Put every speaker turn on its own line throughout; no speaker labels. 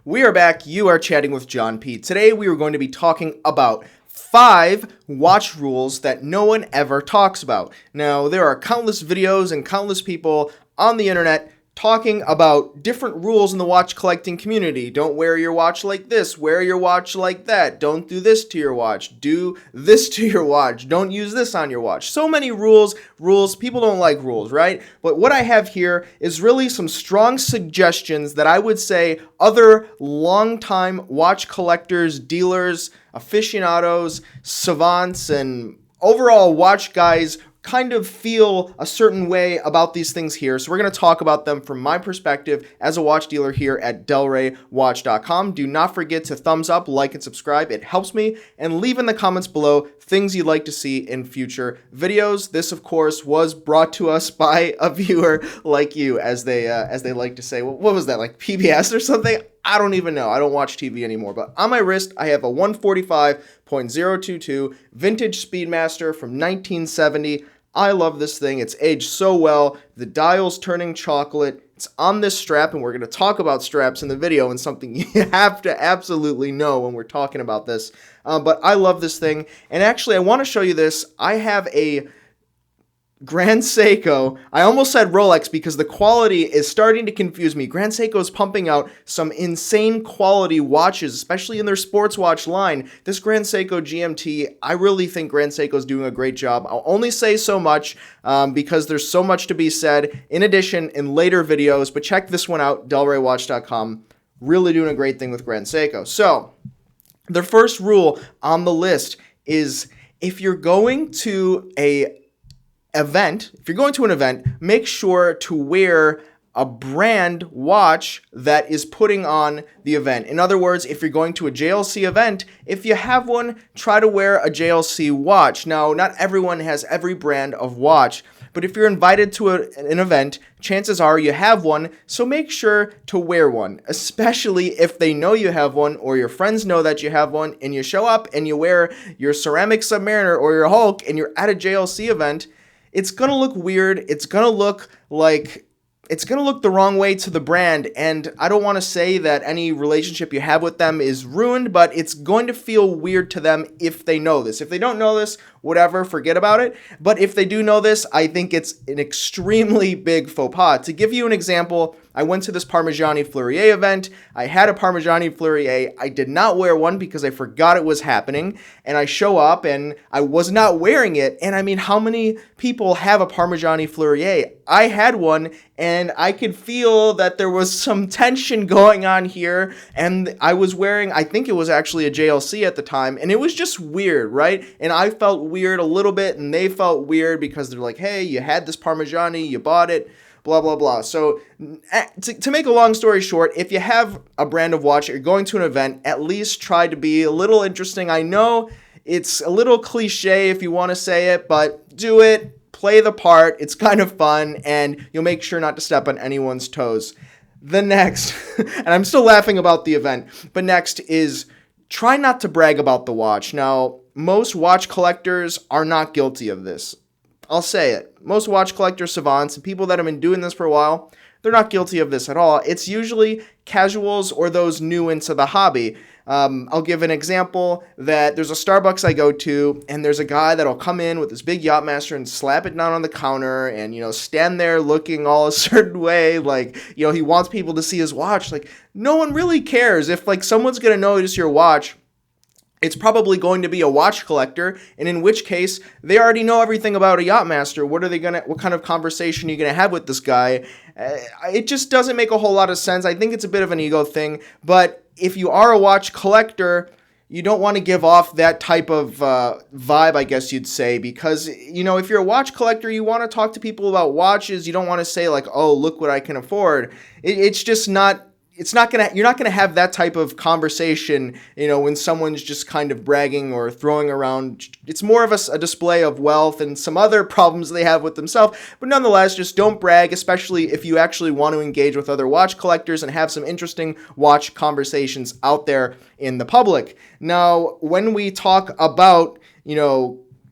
We are back. You are chatting with John P. Today we are going to be talking about 5 watch rules that no one ever talks about. Now, there are countless videos and countless people on the internet talking about different rules in the watch collecting community. Don't wear your watch like this. Wear your watch like that. Don't do this to your watch. Do this to your watch. Don't use this on your watch. So many rules. People don't like rules, right? But what I have here is really some strong suggestions that I would say other longtime watch collectors, dealers, aficionados, savants, and overall watch guys kind of feel a certain way about these things here. So we're going to talk about them from my perspective as a watch dealer here at delraywatch.com. Do not forget to thumbs up, like, and subscribe. It helps me. And leave in the comments below things you'd like to see in future videos. This, of course, was brought to us by a viewer like you, as they like to say. What was that, like PBS or something? I don't even know. I don't watch TV anymore. But on my wrist, I have a 145.022 vintage Speedmaster from 1970. I love this thing. It's aged so well. The dial's turning chocolate. It's on this strap, and we're going to talk about straps in the video, and something you have to absolutely know when we're talking about this. But I love this thing. And actually, I want to show you this. I have a Grand Seiko. I almost said Rolex because the quality is starting to confuse me. Grand Seiko is pumping out some insane quality watches, especially in their sports watch line. This Grand Seiko GMT, I really think Grand Seiko is doing a great job. I'll only say so much because there's so much to be said in addition in later videos, but check this one out, delraywatch.com. Really doing a great thing with Grand Seiko. So, the first rule on the list is if you're going to an event, make sure to wear a brand watch that is putting on the event. In other words, if you're going to a JLC event, if you have one, try to wear a JLC watch. Now, not everyone has every brand of watch, but if you're invited to an event, chances are you have one, so make sure to wear one, especially if they know you have one or your friends know that you have one, and you show up and you wear your ceramic Submariner or your Hulk and you're at a JLC event. It's going to look weird. It's going to look the wrong way to the brand, and I don't want to say that any relationship you have with them is ruined, but it's going to feel weird to them if they know this. If they don't know this, whatever, forget about it. But if they do know this, I think it's an extremely big faux pas. To give you an example, I went to this Parmigiani Fleurier event. I had a Parmigiani Fleurier. I did not wear one because I forgot it was happening. And I show up and I was not wearing it. And I mean, how many people have a Parmigiani Fleurier? I had one and I could feel that there was some tension going on here. And I was wearing, I think it was actually a JLC at the time. And it was just weird, right? And I felt weird a little bit and they felt weird because they're like, hey, you had this Parmigiani, you bought it. Blah, blah, blah. So to make a long story short, if you have a brand of watch, you're going to an event, at least try to be a little interesting. I know it's a little cliche if you want to say it, but do it, play the part. It's kind of fun, and you'll make sure not to step on anyone's toes. The next, and I'm still laughing about the event, but next is try not to brag about the watch. Now, most watch collectors are not guilty of this. I'll say it. Most watch collector savants and people that have been doing this for a while, they're not guilty of this at all. It's usually casuals or those new into the hobby. I'll give an example that there's a Starbucks I go to, and there's a guy that'll come in with this big Yachtmaster and slap it down on the counter and, stand there looking all a certain way. Like, he wants people to see his watch. Like, no one really cares. If, someone's going to notice your watch, it's probably going to be a watch collector, and in which case, they already know everything about a Yachtmaster. What kind of conversation are you going to have with this guy? It just doesn't make a whole lot of sense. I think it's a bit of an ego thing, but if you are a watch collector, you don't want to give off that type of vibe, I guess you'd say, because, if you're a watch collector, you want to talk to people about watches. You don't want to say, oh, look what I can afford. It's just not... you're not gonna have that type of conversation, when someone's just kind of bragging or throwing around. It's more of a display of wealth and some other problems they have with themselves. But nonetheless, just don't brag, especially if you actually want to engage with other watch collectors and have some interesting watch conversations out there in the public. Now, when we talk about,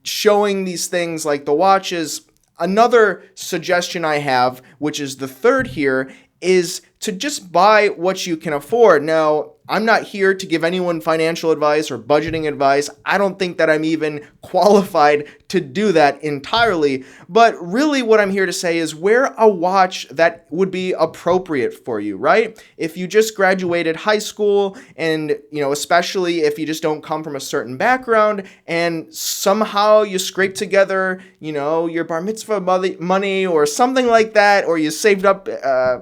showing these things like the watches, another suggestion I have, which is the third here, is to just buy what you can afford. Now, I'm not here to give anyone financial advice or budgeting advice. I don't think that I'm even qualified to do that entirely. But really what I'm here to say is wear a watch that would be appropriate for you, right? If you just graduated high school and, especially if you just don't come from a certain background and somehow you scrape together, your bar mitzvah money or something like that, or you saved up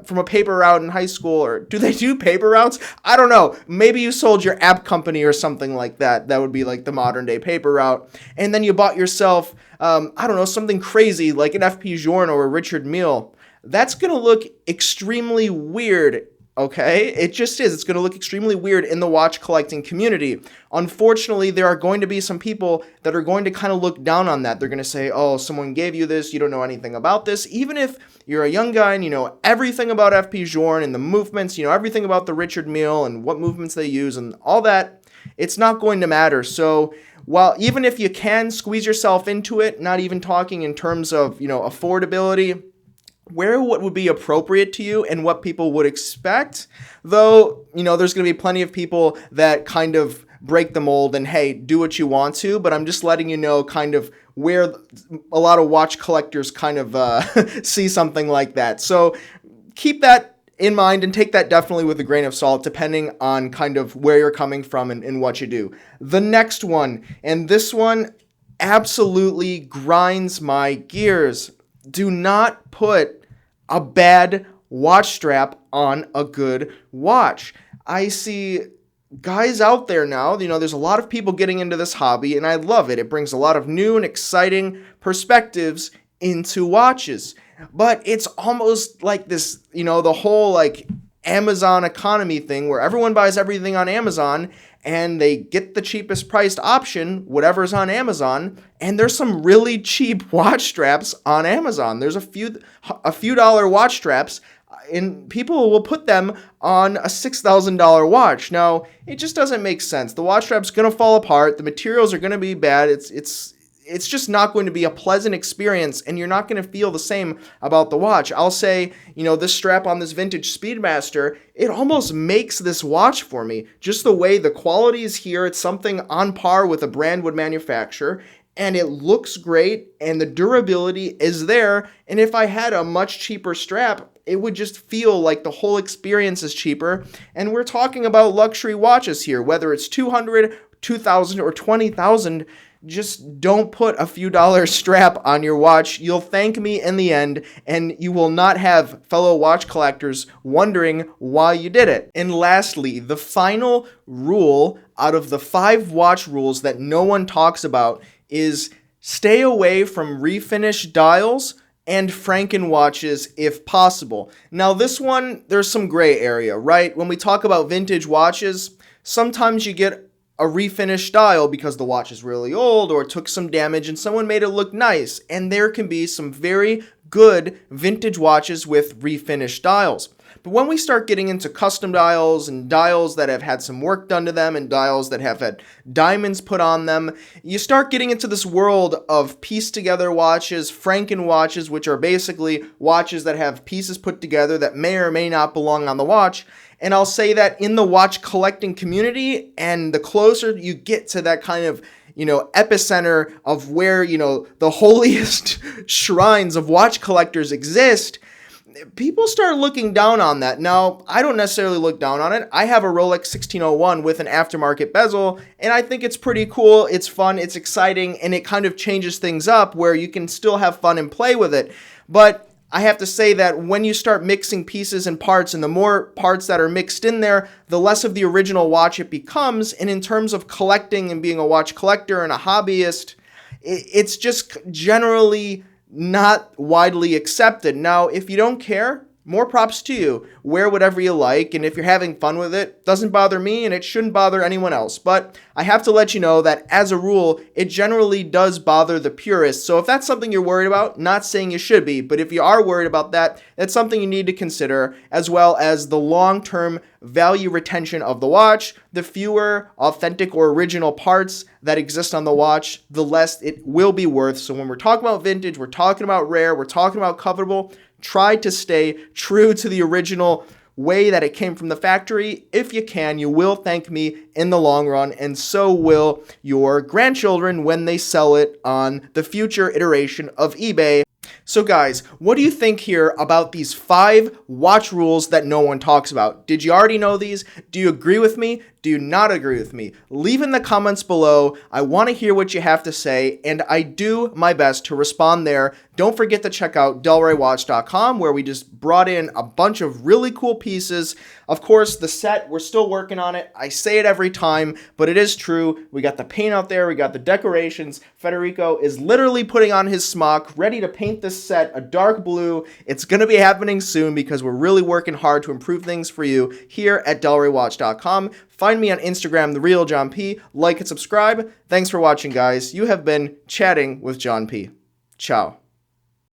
from a paper route in high school, or do they do paper routes? I don't know. Maybe you sold your app company or something like that. That would be like the modern day paper route. And then you bought yourself, something crazy like an FP Journe or a Richard Mille. That's going to look extremely weird. Okay, it just is. It's going to look extremely weird in the watch collecting community. Unfortunately, there are going to be some people that are going to kind of look down on that. They're going to say, oh, someone gave you this. You don't know anything about this. Even if you're a young guy and you know everything about FP Journe and the movements, everything about the Richard Mille and what movements they use and all that, it's not going to matter. So while even if you can squeeze yourself into it, not even talking in terms of, affordability, wear what would be appropriate to you and what people would expect. Though, there's going to be plenty of people that kind of break the mold and, hey, do what you want to. But I'm just letting you know kind of where a lot of watch collectors kind of see something like that. So keep that in mind and take that definitely with a grain of salt, depending on kind of where you're coming from and what you do. The next one, and this one absolutely grinds my gears. Do not put a bad watch strap on a good watch. I see guys out there now, there's a lot of people getting into this hobby, and I love it. It brings a lot of new and exciting perspectives into watches. But it's almost like this, the whole like Amazon economy thing where everyone buys everything on Amazon and they get the cheapest priced option, whatever's on Amazon, and there's some really cheap watch straps on Amazon. There's a few dollar watch straps, and people will put them on a $6,000 watch. Now, it just doesn't make sense. The watch strap's going to fall apart. The materials are going to be bad. It's just not going to be a pleasant experience, and you're not going to feel the same about the watch. I'll say, this strap on this vintage Speedmaster, it almost makes this watch for me. Just the way the quality is here, it's something on par with a brand would manufacture, and it looks great, and the durability is there. And if I had a much cheaper strap, it would just feel like the whole experience is cheaper. And we're talking about luxury watches here, whether it's $200, $2,000, or $20,000. Just don't put a few dollars strap on your watch. You'll thank me in the end, and you will not have fellow watch collectors wondering why you did it. And lastly, the final rule out of the 5 watch rules that no one talks about is stay away from refinished dials and Franken watches if possible. Now this one, there's some gray area, right? When we talk about vintage watches, sometimes you get a refinished dial because the watch is really old or it took some damage and someone made it look nice. And there can be some very good vintage watches with refinished dials. But when we start getting into custom dials and dials that have had some work done to them and dials that have had diamonds put on them, you start getting into this world of pieced together watches, Franken watches, which are basically watches that have pieces put together that may or may not belong on the watch. And I'll say that in the watch collecting community, and the closer you get to that kind of, epicenter of where, the holiest shrines of watch collectors exist, people start looking down on that. Now, I don't necessarily look down on it. I have a Rolex 1601 with an aftermarket bezel, and I think it's pretty cool. It's fun, it's exciting, and it kind of changes things up where you can still have fun and play with it. But I have to say that when you start mixing pieces and parts, and the more parts that are mixed in there, the less of the original watch it becomes. And in terms of collecting and being a watch collector and a hobbyist, it's just generally not widely accepted. Now, if you don't care, more props to you. Wear whatever you like, and if you're having fun with it, doesn't bother me, and it shouldn't bother anyone else. But I have to let you know that, as a rule, it generally does bother the purists. So if that's something you're worried about, not saying you should be, but if you are worried about that, that's something you need to consider, as well as the long-term value retention of the watch. The fewer authentic or original parts that exist on the watch, the less it will be worth. So when we're talking about vintage, we're talking about rare, we're talking about covetable, try to stay true to the original way that it came from the factory. If you can, you will thank me in the long run, and so will your grandchildren when they sell it on the future iteration of eBay. So guys, what do you think here about these 5 watch rules that no one talks about? Did you already know these? Do you agree with me? Do you not agree with me? Leave in the comments below. I want to hear what you have to say, and I do my best to respond there. Don't forget to check out delraywatch.com, where we just brought in a bunch of really cool pieces. Of course, the set, we're still working on it. I say it every time, but it is true. We got the paint out there. We got the decorations. Federico is literally putting on his smock, ready to paint this set a dark blue. It's going to be happening soon because we're really working hard to improve things for you here at delraywatch.com. Find me on Instagram, The Real John P. Like and subscribe. Thanks for watching, guys. You have been chatting with John P. Ciao.